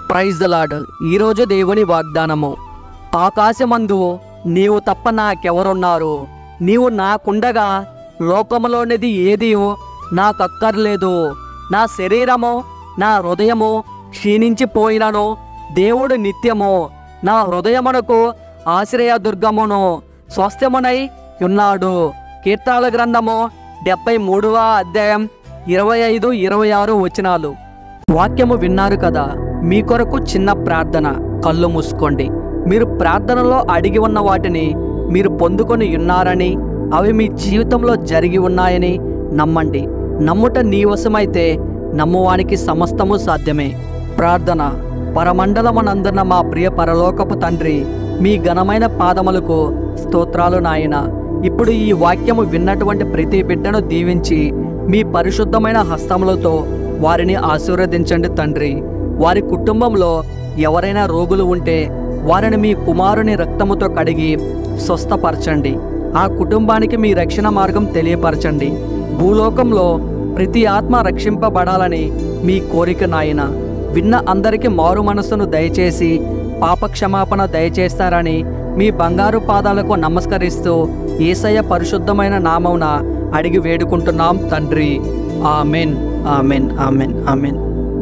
Praise the lord. ఈరోజు దేవుని వాగ్దానము. ఆకాశమందు నీవు తప్ప నాకెవరున్నారు? నీవు నాకుండగా లోకములోనిది ఏది నాకక్కర్లేదు. నా శరీరము నా హృదయము క్షీణించిపోయినను దేవుడు నిత్యము నా హృదయమునకు ఆశ్రయదుర్గమును స్వాస్థ్యమునై ఉన్నాడు. కీర్తనల గ్రంథము 73వ అధ్యాయం 25, 26 వచనాలు. వాక్యము విన్నారు కదా. మీ కొరకు చిన్న ప్రార్థన. కళ్ళు మూసుకోండి. మీరు ప్రార్థనలో అడిగి ఉన్న వాటిని మీరు పొందుకొని ఉన్నారని, అవి మీ జీవితంలో జరిగి ఉన్నాయని నమ్మండి. నమ్ముట నీ వశమైతే నమ్మువానికి సమస్తము సాధ్యమే. ప్రార్థన. పరమండలమునందున్న మా ప్రియ పరలోకపు తండ్రి, మీ ఘనమైన పాదములకు స్తోత్రాలు నాయన. ఇప్పుడు ఈ వాక్యము విన్నటువంటి ప్రతి బిడ్డను దీవించి మీ పరిశుద్ధమైన హస్తములతో వారిని ఆశీర్వదించండి తండ్రి. వారి కుటుంబంలో ఎవరైనా రోగులు ఉంటే వారిని మీ కుమారుని రక్తముతో కడిగి స్వస్థపరచండి. ఆ కుటుంబానికి మీ రక్షణ మార్గం తెలియపరచండి. భూలోకంలో ప్రతి ఆత్మ రక్షింపబడాలని మీ కోరిక నాయన. విన్న అందరికీ మారు మనస్సును దయచేసి పాపక్షమాపణ దయచేస్తారని మీ బంగారు పాదాలకు నమస్కరిస్తూ యేసయ్య పరిశుద్ధమైన నామమున అడిగి వేడుకుంటున్నాం తండ్రి. Amen, amen, amen, amen.